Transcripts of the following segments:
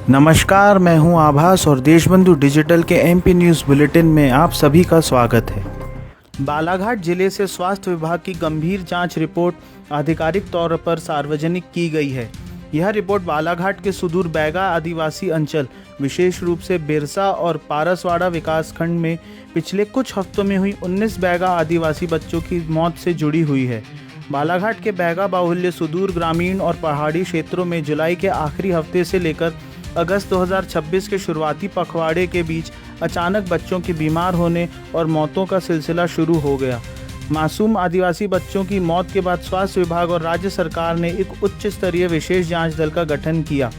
नमस्कार, मैं हूं आभास और देशबंधु डिजिटल के एमपी न्यूज़ बुलेटिन में आप सभी का स्वागत है। बालाघाट जिले से स्वास्थ्य विभाग की गंभीर जांच रिपोर्ट आधिकारिक तौर पर सार्वजनिक की गई है। यह रिपोर्ट बालाघाट के सुदूर बैगा आदिवासी अंचल, विशेष रूप से बिरसा और पारसवाड़ा विकासखंड में पिछले कुछ हफ्तों में हुई 19 बैगा आदिवासी बच्चों की मौत से जुड़ी हुई है। बालाघाट के बैगा बाहुल्य सुदूर ग्रामीण और पहाड़ी क्षेत्रों में जुलाई के आखिरी हफ्ते से लेकर अगस्त 2026 के शुरुआती पखवाड़े के बीच अचानक बच्चों के बीमार होने और मौतों का सिलसिला शुरू हो गया। मासूम आदिवासी बच्चों की मौत के बाद स्वास्थ्य विभाग और राज्य सरकार ने एक उच्च स्तरीय विशेष जांच दल का गठन किया।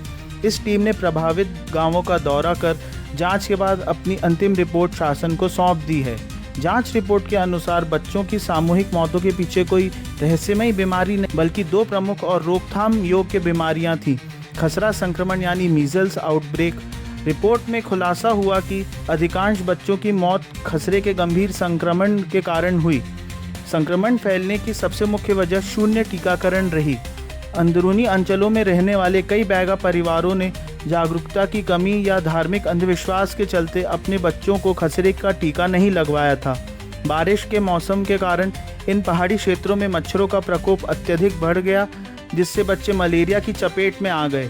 इस टीम ने प्रभावित गांवों का दौरा कर जांच के बाद अपनी अंतिम रिपोर्ट शासन को सौंप दी है। जांच रिपोर्ट के अनुसार बच्चों की सामूहिक मौतों के पीछे कोई रहस्यमयी बीमारी नहीं, बल्कि दो प्रमुख और रोकथाम योग्य बीमारियां थीं। खसरा संक्रमण यानी मीजल्स आउटब्रेक। रिपोर्ट में खुलासा हुआ कि अधिकांश बच्चों की मौत खसरे के गंभीर संक्रमण के कारण हुई। संक्रमण फैलने की सबसे मुख्य वजह शून्य टीकाकरण रही। अंदरूनी अंचलों में रहने वाले कई बैगा परिवारों ने जागरूकता की कमी या धार्मिक अंधविश्वास के चलते अपने बच्चों को खसरे का टीका नहीं लगवाया था। बारिश के मौसम के कारण इन पहाड़ी क्षेत्रों में मच्छरों का प्रकोप अत्यधिक बढ़ गया, जिससे बच्चे मलेरिया की चपेट में आ गए।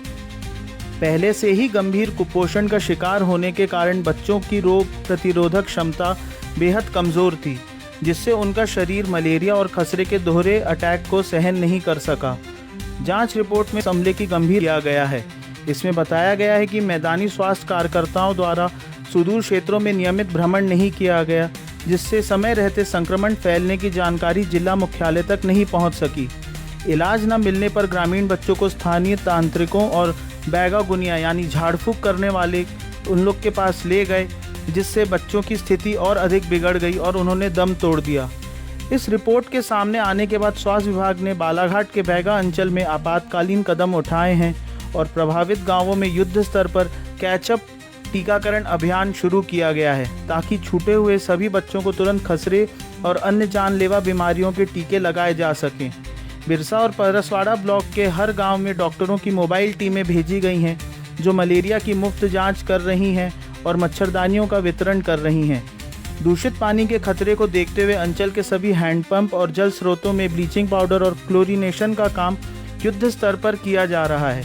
पहले से ही गंभीर कुपोषण का शिकार होने के कारण बच्चों की रोग प्रतिरोधक क्षमता बेहद कमज़ोर थी, जिससे उनका शरीर मलेरिया और खसरे के दोहरे अटैक को सहन नहीं कर सका। जांच रिपोर्ट में हमले की गंभीर किया गया है। इसमें बताया गया है कि मैदानी स्वास्थ्य कार्यकर्ताओं द्वारा सुदूर क्षेत्रों में नियमित भ्रमण नहीं किया गया, जिससे समय रहते संक्रमण फैलने की जानकारी जिला मुख्यालय तक नहीं पहुंच सकी। इलाज न मिलने पर ग्रामीण बच्चों को स्थानीय तांत्रिकों और बैगा गुनिया यानी झाड़ फूंक करने वाले उन लोग के पास ले गए, जिससे बच्चों की स्थिति और अधिक बिगड़ गई और उन्होंने दम तोड़ दिया। इस रिपोर्ट के सामने आने के बाद स्वास्थ्य विभाग ने बालाघाट के बैगा अंचल में आपातकालीन कदम उठाए हैं और प्रभावित गांवों में युद्ध स्तर पर कैचअप टीकाकरण अभियान शुरू किया गया है, ताकि छूटे हुए सभी बच्चों को तुरंत खसरे और अन्य जानलेवा बीमारियों के टीके लगाए जा सकें। बिरसा और परसवाड़ा ब्लॉक के हर गांव में डॉक्टरों की मोबाइल टीमें भेजी गई हैं, जो मलेरिया की मुफ्त जांच कर रही हैं और मच्छरदानियों का वितरण कर रही हैं। दूषित पानी के खतरे को देखते हुए अंचल के सभी हैंडपंप और जल स्रोतों में ब्लीचिंग पाउडर और क्लोरीनेशन का काम युद्ध स्तर पर किया जा रहा है।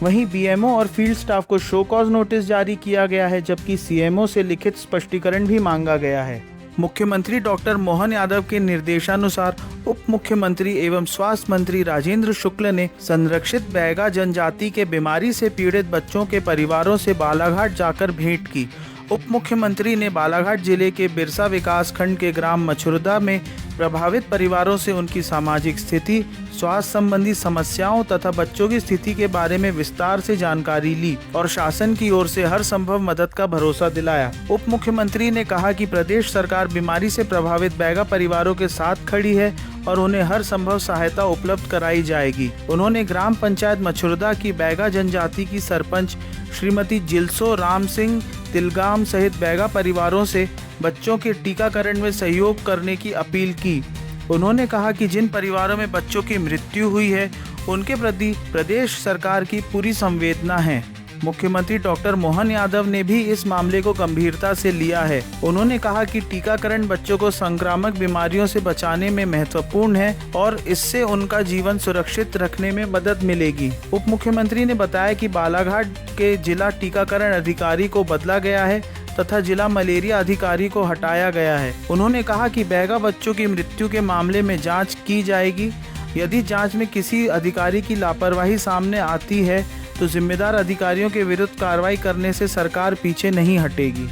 वहीं बीएमओ और फील्ड स्टाफ को शो कॉज नोटिस जारी किया गया है, जबकि सीएमओ से लिखित स्पष्टीकरण भी मांगा गया है। मुख्यमंत्री डॉक्टर मोहन यादव के निर्देशानुसार उप मुख्यमंत्री एवं स्वास्थ्य मंत्री राजेंद्र शुक्ल ने संरक्षित बैगा जनजाति के बीमारी से पीड़ित बच्चों के परिवारों से बालाघाट जाकर भेंट की। उप मुख्यमंत्री ने बालाघाट जिले के बिरसा विकासखंड के ग्राम मछुरदा में प्रभावित परिवारों से उनकी सामाजिक स्थिति, स्वास्थ्य संबंधी समस्याओं तथा बच्चों की स्थिति के बारे में विस्तार से जानकारी ली और शासन की ओर से हर संभव मदद का भरोसा दिलाया। उप मुख्यमंत्री ने कहा कि प्रदेश सरकार बीमारी से प्रभावित बैगा परिवारों के साथ खड़ी है और उन्हें हर संभव सहायता उपलब्ध कराई जाएगी। उन्होंने ग्राम पंचायत मछुरदा की बैगा जनजाति की सरपंच श्रीमती जिलसो राम सिंह तिलगाम सहित बैगा परिवारों से बच्चों के टीकाकरण में सहयोग करने की अपील की। उन्होंने कहा कि जिन परिवारों में बच्चों की मृत्यु हुई है, उनके प्रति प्रदेश सरकार की पूरी संवेदना है। मुख्यमंत्री डॉक्टर मोहन यादव ने भी इस मामले को गंभीरता से लिया है। उन्होंने कहा कि टीकाकरण बच्चों को संक्रामक बीमारियों से बचाने में महत्वपूर्ण है और इससे उनका जीवन सुरक्षित रखने में मदद मिलेगी। उप मुख्यमंत्री ने बताया कि बालाघाट के जिला टीकाकरण अधिकारी को बदला गया है तथा जिला मलेरिया अधिकारी को हटाया गया है। उन्होंने कहा कि बैगा बच्चों की मृत्यु के मामले में जाँच की जाएगी। यदि जाँच में किसी अधिकारी की लापरवाही सामने आती है तो जिम्मेदार अधिकारियों के विरुद्ध कार्रवाई करने से सरकार पीछे नहीं हटेगी।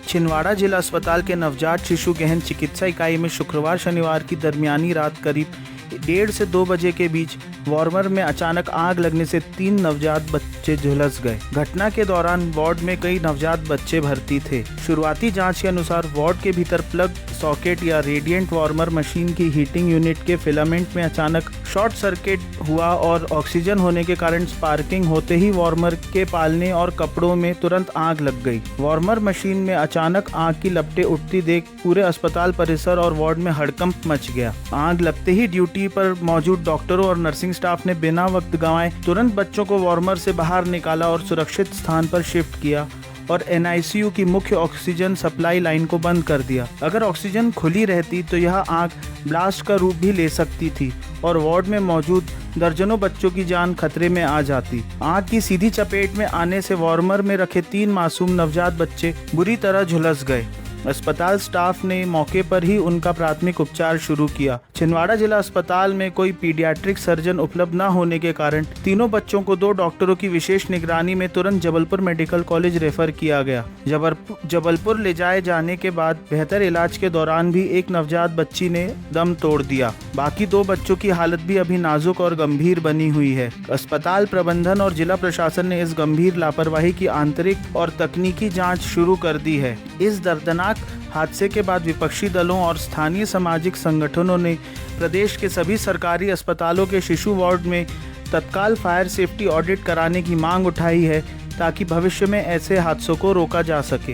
छिंदवाड़ा जिला अस्पताल के नवजात शिशु गहन चिकित्सा इकाई में शुक्रवार शनिवार की दरमियानी रात करीब 1:30 से 2 बजे के बीच वार्मर में अचानक आग लगने से 3 नवजात बच्चे झुलस गए। घटना के दौरान वार्ड में कई नवजात बच्चे भर्ती थे। शुरुआती जांच के अनुसार वार्ड के भीतर प्लग सॉकेट या रेडिएंट वार्मर मशीन की हीटिंग यूनिट के फिलामेंट में अचानक शॉर्ट सर्किट हुआ और ऑक्सीजन होने के कारण स्पार्किंग होते ही वार्मर के पालने और कपड़ों में तुरंत आग लग गई। वार्मर मशीन में अचानक आग की लपटें उठती देख पूरे अस्पताल परिसर और वार्ड में हड़कंप मच गया। आग लगते ही ड्यूटी पर मौजूद डॉक्टरों और नर्सिंग नर्सिंग स्टाफ ने बिना वक्त गंवाए तुरंत बच्चों को वार्मर से बाहर निकाला और सुरक्षित स्थान पर शिफ्ट किया और NICU की मुख्य ऑक्सीजन सप्लाई लाइन को बंद कर दिया। अगर ऑक्सीजन खुली रहती तो यह आग ब्लास्ट का रूप भी ले सकती थी और वार्ड में मौजूद दर्जनों बच्चों की जान खतरे में आ जाती। आग की सीधी चपेट में आने से वार्मर में रखे 3 मासूम नवजात बच्चे बुरी तरह झुलस गए। अस्पताल स्टाफ ने मौके पर ही उनका प्राथमिक उपचार शुरू किया। छिंदवाड़ा जिला अस्पताल में कोई पीडियाट्रिक सर्जन उपलब्ध न होने के कारण तीनों बच्चों को 2 डॉक्टरों की विशेष निगरानी में तुरंत जबलपुर मेडिकल कॉलेज रेफर किया गया। जबलपुर ले जाए जाने के बाद बेहतर इलाज के दौरान भी एक नवजात बच्ची ने दम तोड़ दिया। बाकी 2 बच्चों की हालत भी अभी नाजुक और गंभीर बनी हुई है। अस्पताल प्रबंधन और जिला प्रशासन ने इस गंभीर लापरवाही की आंतरिक और तकनीकी जाँच शुरू कर दी है। इस दर्दनाक हादसे के बाद विपक्षी दलों और स्थानीय सामाजिक संगठनों ने प्रदेश के सभी सरकारी अस्पतालों के शिशु वार्ड में तत्काल फायर सेफ्टी ऑडिट कराने की मांग उठाई है ताकि भविष्य में ऐसे हादसों को रोका जा सके।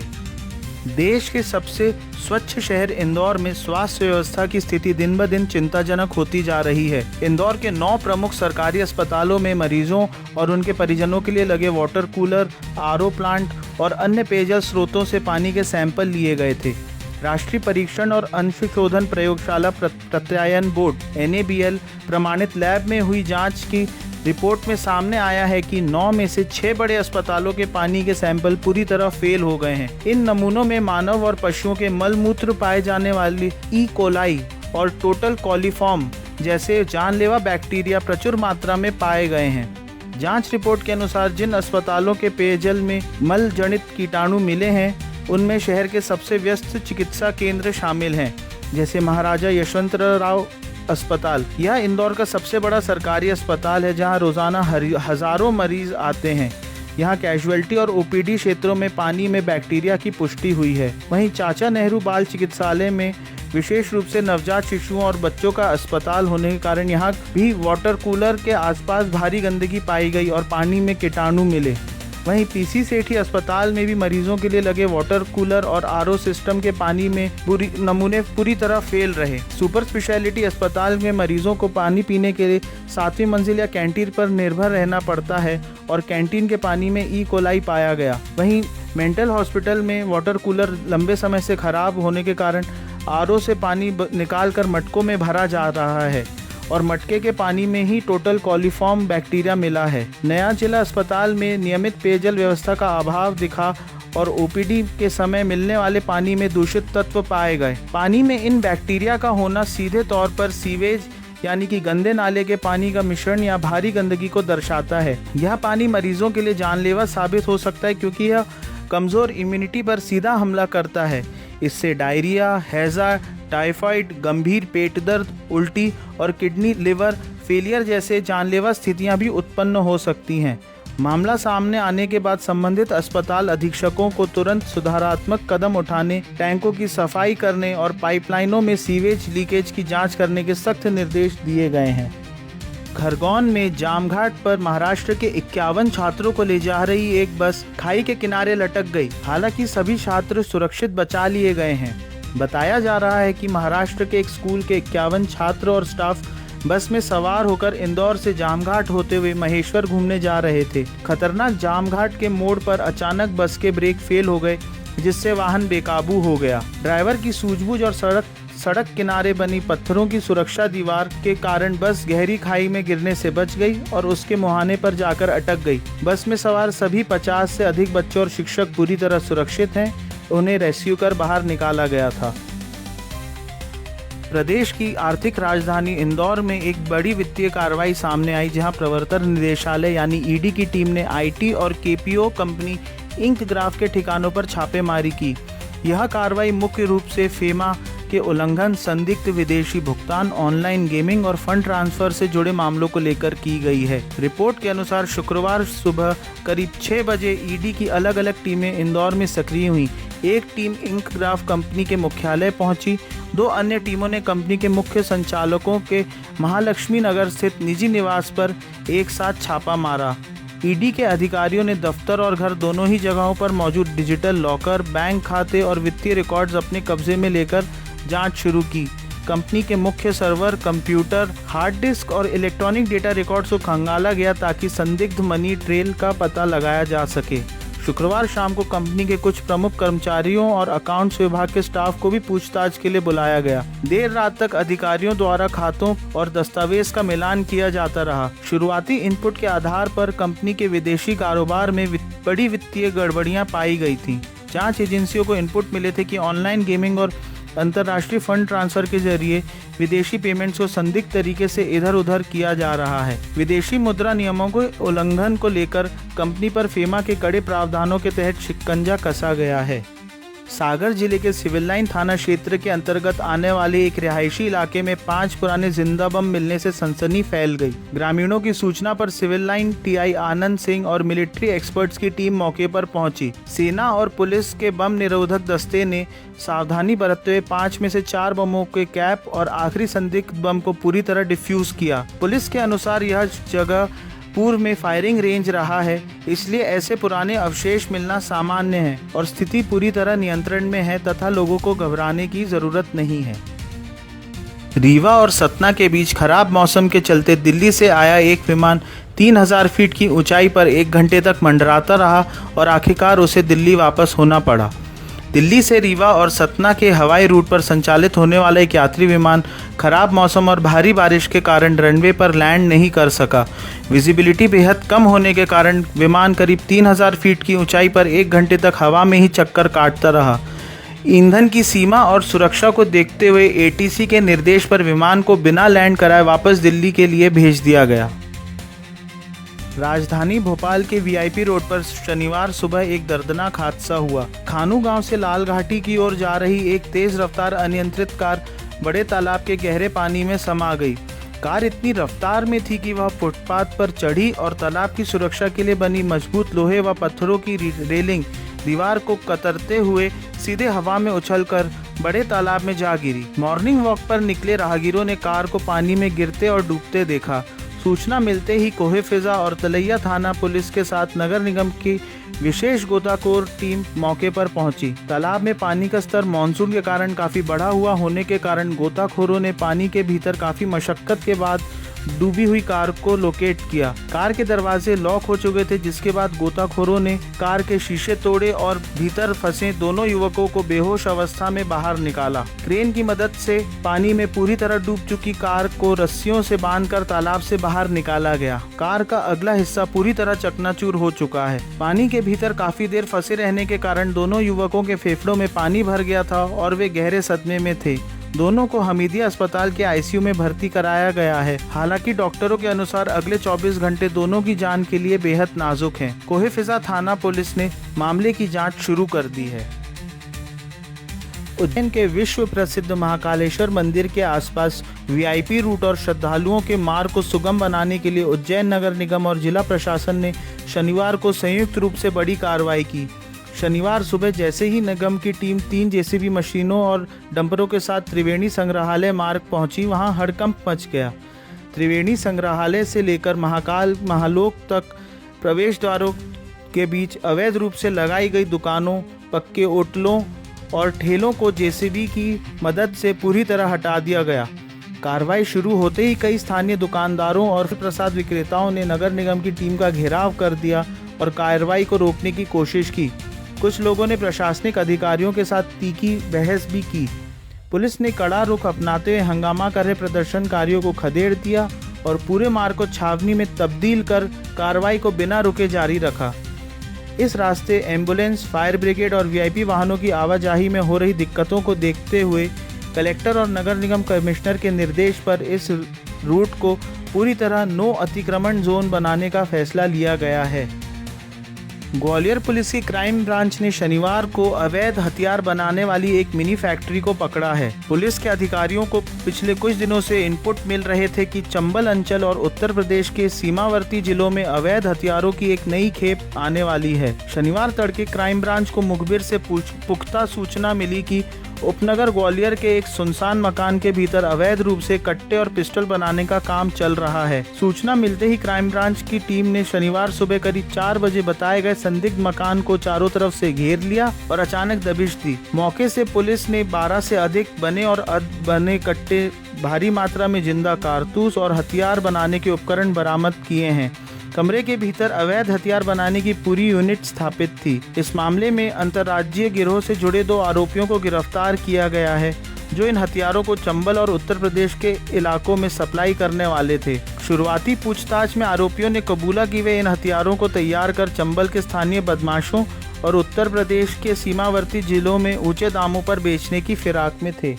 देश के सबसे स्वच्छ शहर इंदौर में स्वास्थ्य व्यवस्था की स्थिति दिन ब दिन चिंताजनक होती जा रही है। इंदौर के 9 प्रमुख सरकारी अस्पतालों में मरीजों और उनके परिजनों के लिए लगे वाटर कूलर, RO प्लांट और अन्य पेयजल स्रोतों से पानी के सैंपल लिए गए थे। राष्ट्रीय परीक्षण और अंशशोधन प्रयोगशाला प्रत्यायन बोर्ड NABL प्रमाणित लैब में हुई जांच की रिपोर्ट में सामने आया है कि 9 में से 6 बड़े अस्पतालों के पानी के सैंपल पूरी तरह फेल हो गए हैं। इन नमूनों में मानव और पशुओं के मल मूत्र पाए जाने वाली E. coli और टोटल कॉलीफॉर्म जैसे जानलेवा बैक्टीरिया प्रचुर मात्रा में पाए गए हैं। जांच रिपोर्ट के अनुसार जिन अस्पतालों के पेयजल में मल जनित कीटाणु मिले हैं उनमें शहर के सबसे व्यस्त चिकित्सा केंद्र शामिल हैं, जैसे महाराजा यशवंतराव अस्पताल। यह इंदौर का सबसे बड़ा सरकारी अस्पताल है जहां रोजाना हजारों मरीज आते हैं। यहां कैजुअल्टी और OPD क्षेत्रों में पानी में बैक्टीरिया की पुष्टि हुई है। वहीं चाचा नेहरू बाल चिकित्सालय में विशेष रूप से नवजात शिशुओं और बच्चों का अस्पताल होने के कारण यहां भी वाटर कूलर के आसपास भारी गंदगी पाई गई और पानी में कीटाणु मिले। वहीं PC सेठी अस्पताल में भी मरीजों के लिए लगे वाटर कूलर और RO सिस्टम के पानी में नमूने पूरी तरह फेल रहे। सुपर स्पेशलिटी अस्पताल में मरीजों को पानी पीने के लिए 7वीं मंजिल या कैंटीन पर निर्भर रहना पड़ता है और कैंटीन के पानी में E. coli पाया गया। वहीं मेंटल हॉस्पिटल में वाटर कूलर लंबे समय से खराब होने के कारण RO से पानी निकालकर मटकों में भरा जा रहा है और मटके के पानी में ही टोटल कॉलीफॉर्म बैक्टीरिया मिला है। नया जिला अस्पताल में नियमित पेयजल व्यवस्था का अभाव दिखा और OPD के समय मिलने वाले पानी में दूषित तत्व पाए गए। पानी में इन बैक्टीरिया का होना सीधे तौर पर सीवेज यानी कि गंदे नाले के पानी का मिश्रण या भारी गंदगी को दर्शाता है। यह पानी मरीजों के लिए जानलेवा साबित हो सकता है क्योंकि यह कमजोर इम्यूनिटी पर सीधा हमला करता है। इससे डायरिया, हैजा, टाइफाइड, गंभीर पेट दर्द, उल्टी और किडनी लिवर फेलियर जैसे जानलेवा स्थितियां भी उत्पन्न हो सकती हैं। मामला सामने आने के बाद संबंधित अस्पताल अधीक्षकों को तुरंत सुधारात्मक कदम उठाने, टैंकों की सफाई करने और पाइपलाइनों में सीवेज लीकेज की जांच करने के सख्त निर्देश दिए गए हैं। खरगोन में जामघाट पर महाराष्ट्र के 51 छात्रों को ले जा रही एक बस खाई के किनारे लटक गई। हालांकि सभी छात्र सुरक्षित बचा लिए गए हैं। बताया जा रहा है कि महाराष्ट्र के एक स्कूल के 51 छात्र और स्टाफ बस में सवार होकर इंदौर से जामघाट होते हुए महेश्वर घूमने जा रहे थे। खतरनाक जामघाट के मोड़ पर अचानक बस के ब्रेक फेल हो गए जिससे वाहन बेकाबू हो गया। ड्राइवर की सूझबूझ और सड़क किनारे बनी पत्थरों की सुरक्षा दीवार के कारण बस गहरी खाई में गिरने से बच गई और उसके मुहाने पर जाकर अटक गई। बस में सवार सभी 50 से अधिक बच्चे और शिक्षक पूरी तरह सुरक्षित हैं। उन्हें रेस्क्यू कर बाहर निकाला गया था। प्रदेश की आर्थिक राजधानी इंदौर में एक बड़ी वित्तीय कार्रवाई सामने आई जहां प्रवर्तन निदेशालय यानी ED की टीम ने IT और KPO कंपनी इंकग्राफ के ठिकानों पर छापेमारी की। यह कार्रवाई मुख्य रूप से फेमा के उल्लंघन, संदिग्ध विदेशी भुगतान, ऑनलाइन गेमिंग और फंड ट्रांसफर से जुड़े मामलों को लेकर की गई है। रिपोर्ट के अनुसार शुक्रवार सुबह करीब 6 बजे ED की अलग अलग टीमें इंदौर में सक्रिय हुई। एक टीम इंकग्राफ कंपनी के मुख्यालय पहुंची। 2 अन्य टीमों ने कंपनी के मुख्य संचालकों के महालक्ष्मी नगर स्थित निजी निवास पर एक साथ छापा मारा। ED के अधिकारियों ने दफ्तर और घर दोनों ही जगहों पर मौजूद डिजिटल लॉकर, बैंक खाते और वित्तीय रिकॉर्ड्स अपने कब्जे में लेकर जांच शुरू की। कंपनी के मुख्य सर्वर, कंप्यूटर, हार्ड डिस्क और इलेक्ट्रॉनिक डेटा रिकॉर्ड्स को खंगाला गया ताकि संदिग्ध मनी ट्रेल का पता लगाया जा सके। शुक्रवार शाम को कंपनी के कुछ प्रमुख कर्मचारियों और अकाउंट्स विभाग के स्टाफ को भी पूछताछ के लिए बुलाया गया। देर रात तक अधिकारियों द्वारा खातों और दस्तावेज का मिलान किया जाता रहा। शुरुआती इनपुट के आधार पर कंपनी के विदेशी कारोबार में बड़ी वित्तीय गड़बड़ियां पाई गई थीं। जांच एजेंसियों को इनपुट मिले थे कि ऑनलाइन गेमिंग और अंतर्राष्ट्रीय फंड ट्रांसफर के जरिए विदेशी पेमेंट्स को संदिग्ध तरीके से इधर उधर किया जा रहा है। विदेशी मुद्रा नियमों के उल्लंघन को लेकर कंपनी पर फेमा के कड़े प्रावधानों के तहत शिकंजा कसा गया है। सागर जिले के सिविल लाइन थाना क्षेत्र के अंतर्गत आने वाले एक रिहायशी इलाके में 5 पुराने जिंदा बम मिलने से सनसनी फैल गई। ग्रामीणों की सूचना पर civil line TI Anand Singh और मिलिट्री एक्सपर्ट्स की टीम मौके पर पहुंची। सेना और पुलिस के बम निरोधक दस्ते ने सावधानी बरतते हुए 5 में से 4 बमों के कैप और आखिरी संदिग्ध बम को पूरी तरह डिफ्यूज किया। पुलिस के अनुसार यह जगह पूर्व में फायरिंग रेंज रहा है, इसलिए ऐसे पुराने अवशेष मिलना सामान्य है और स्थिति पूरी तरह नियंत्रण में है तथा लोगों को घबराने की जरूरत नहीं है। रीवा और सतना के बीच खराब मौसम के चलते दिल्ली से आया एक विमान 3000 फीट की ऊंचाई पर 1 घंटे तक मंडराता रहा और आखिरकार उसे दिल्ली वापस होना पड़ा। दिल्ली से रीवा और सतना के हवाई रूट पर संचालित होने वाला एक यात्री विमान खराब मौसम और भारी बारिश के कारण रनवे पर लैंड नहीं कर सका। विजिबिलिटी बेहद कम होने के कारण विमान करीब 3000 फीट की ऊंचाई पर 1 घंटे तक हवा में ही चक्कर काटता रहा। ईंधन की सीमा और सुरक्षा को देखते हुए एटीसी के निर्देश पर विमान को बिना लैंड कराए वापस दिल्ली के लिए भेज दिया गया। राजधानी भोपाल के वीआईपी रोड पर शनिवार सुबह एक दर्दनाक हादसा हुआ। खानू गांव से लाल घाटी की ओर जा रही एक तेज रफ्तार अनियंत्रित कार बड़े तालाब के गहरे पानी में समा गई। कार इतनी रफ्तार में थी कि वह फुटपाथ पर चढ़ी और तालाब की सुरक्षा के लिए बनी मजबूत लोहे व पत्थरों की रेलिंग दीवार को कतरते हुए सीधे हवा में उछलकर बड़े तालाब में जा गिरी। मॉर्निंग वॉक पर निकले राहगीरों ने कार को पानी में गिरते और डूबते देखा। सूचना मिलते ही कोहे फिजा और तलैया थाना पुलिस के साथ नगर निगम की विशेष गोताखोर टीम मौके पर पहुंची। तालाब में पानी का स्तर मानसून के कारण काफी बढ़ा हुआ होने के कारण गोताखोरों ने पानी के भीतर काफी मशक्कत के बाद डूबी हुई कार को लोकेट किया। कार के दरवाजे लॉक हो चुके थे, जिसके बाद गोताखोरों ने कार के शीशे तोड़े और भीतर फंसे दोनों युवकों को बेहोश अवस्था में बाहर निकाला। क्रेन की मदद से पानी में पूरी तरह डूब चुकी कार को रस्सियों से बांधकर तालाब से बाहर निकाला गया। कार का अगला हिस्सा पूरी तरह चकनाचूर हो चुका है। पानी के भीतर काफी देर फंसे रहने के कारण दोनों युवकों के फेफड़ों में पानी भर गया था और वे गहरे सदमे में थे। दोनों को हमीदिया अस्पताल के आईसीयू में भर्ती कराया गया है। हालांकि डॉक्टरों के अनुसार अगले 24 घंटे दोनों की जान के लिए बेहद नाजुक हैं। कोहे फिजा थाना पुलिस ने मामले की जांच शुरू कर दी है। उज्जैन के विश्व प्रसिद्ध महाकालेश्वर मंदिर के आसपास वीआईपी रूट और श्रद्धालुओं के मार्ग को सुगम बनाने के लिए उज्जैन नगर निगम और जिला प्रशासन ने शनिवार को संयुक्त रूप से बड़ी कार्रवाई की। शनिवार सुबह जैसे ही निगम की टीम 3 जेसीबी मशीनों और डंपरों के साथ त्रिवेणी संग्रहालय मार्ग पहुंची, वहां हड़कंप मच गया। त्रिवेणी संग्रहालय से लेकर महाकाल महालोक तक प्रवेश द्वारों के बीच अवैध रूप से लगाई गई दुकानों, पक्के ओटलों और ठेलों को जेसीबी की मदद से पूरी तरह हटा दिया गया। कार्रवाई शुरू होते ही कई स्थानीय दुकानदारों और प्रसाद विक्रेताओं ने नगर निगम की टीम का घेराव कर दिया और कार्रवाई को रोकने की कोशिश की। कुछ लोगों ने प्रशासनिक अधिकारियों के साथ तीखी बहस भी की। पुलिस ने कड़ा रुख अपनाते हुए हंगामा कर रहे प्रदर्शनकारियों को खदेड़ दिया और पूरे मार्ग को छावनी में तब्दील कर कार्रवाई को बिना रुके जारी रखा। इस रास्ते एम्बुलेंस, फायर ब्रिगेड और वीआईपी वाहनों की आवाजाही में हो रही दिक्कतों को देखते हुए कलेक्टर और नगर निगम कमिश्नर के निर्देश पर इस रूट को पूरी तरह नो अतिक्रमण जोन बनाने का फैसला लिया गया है। ग्वालियर पुलिस की क्राइम ब्रांच ने शनिवार को अवैध हथियार बनाने वाली एक मिनी फैक्ट्री को पकड़ा है। पुलिस के अधिकारियों को पिछले कुछ दिनों से इनपुट मिल रहे थे कि चंबल अंचल और उत्तर प्रदेश के सीमावर्ती जिलों में अवैध हथियारों की एक नई खेप आने वाली है। शनिवार तड़के क्राइम ब्रांच को मुखबिर से पुख्ता सूचना मिली कि उपनगर ग्वालियर के एक सुनसान मकान के भीतर अवैध रूप से कट्टे और पिस्टल बनाने का काम चल रहा है। सूचना मिलते ही क्राइम ब्रांच की टीम ने शनिवार सुबह करीब 4 बजे बताए गए संदिग्ध मकान को चारों तरफ से घेर लिया और अचानक दबिश दी। मौके से पुलिस ने 12 से अधिक बने और अर्ध बने कट्टे, भारी मात्रा में जिंदा कारतूस और हथियार बनाने के उपकरण बरामद किए हैं। कमरे के भीतर अवैध हथियार बनाने की पूरी यूनिट स्थापित थी। इस मामले में अंतर्राज्यीय गिरोह से जुड़े 2 आरोपियों को गिरफ्तार किया गया है, जो इन हथियारों को चंबल और उत्तर प्रदेश के इलाकों में सप्लाई करने वाले थे। शुरुआती पूछताछ में आरोपियों ने कबूला कि वे इन हथियारों को तैयार कर चंबल के स्थानीय बदमाशों और उत्तर प्रदेश के सीमावर्ती जिलों में ऊंचे दामों पर बेचने की फिराक में थे।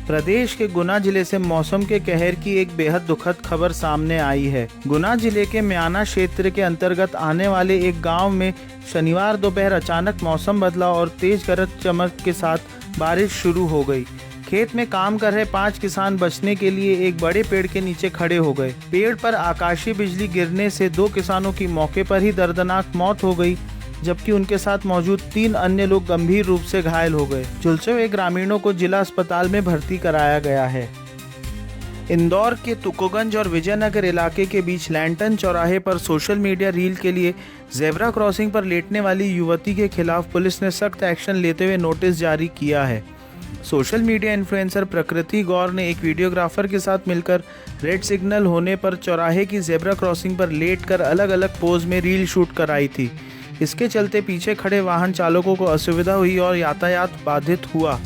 प्रदेश के गुना जिले से मौसम के कहर की एक बेहद दुखद खबर सामने आई है। गुना जिले के म्याना क्षेत्र के अंतर्गत आने वाले एक गांव में शनिवार दोपहर अचानक मौसम बदला और तेज गरज चमक के साथ बारिश शुरू हो गई। खेत में काम कर रहे 5 किसान बचने के लिए एक बड़े पेड़ के नीचे खड़े हो गए। पेड़ पर आकाशीय बिजली गिरने से 2 किसानों की मौके पर ही दर्दनाक मौत हो गई, जबकि उनके साथ मौजूद 3 अन्य लोग गंभीर रूप से घायल हो गए। झुलसे हुए ग्रामीणों को जिला अस्पताल में भर्ती कराया गया है। इंदौर के तुकोगंज और विजयनगर इलाके के बीच लैंटन चौराहे पर सोशल मीडिया रील के लिए जेब्रा क्रॉसिंग पर लेटने वाली युवती के खिलाफ पुलिस ने सख्त एक्शन लेते हुए नोटिस जारी किया है। सोशल मीडिया इन्फ्लुएंसर प्रकृति गौर ने एक वीडियोग्राफर के साथ मिलकर रेड सिग्नल होने पर चौराहे की जेब्रा क्रॉसिंग पर लेटकर अलग अलग पोज में रील शूट कराई थी। इसके चलते पीछे खड़े वाहन चालकों को असुविधा हुई और यातायात बाधित हुआ।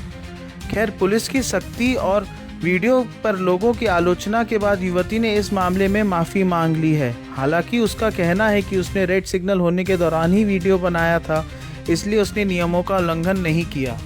खैर, पुलिस की सख्ती और वीडियो पर लोगों की आलोचना के बाद युवती ने इस मामले में माफ़ी मांग ली है। हालांकि उसका कहना है कि उसने रेड सिग्नल होने के दौरान ही वीडियो बनाया था, इसलिए उसने नियमों का उल्लंघन नहीं किया।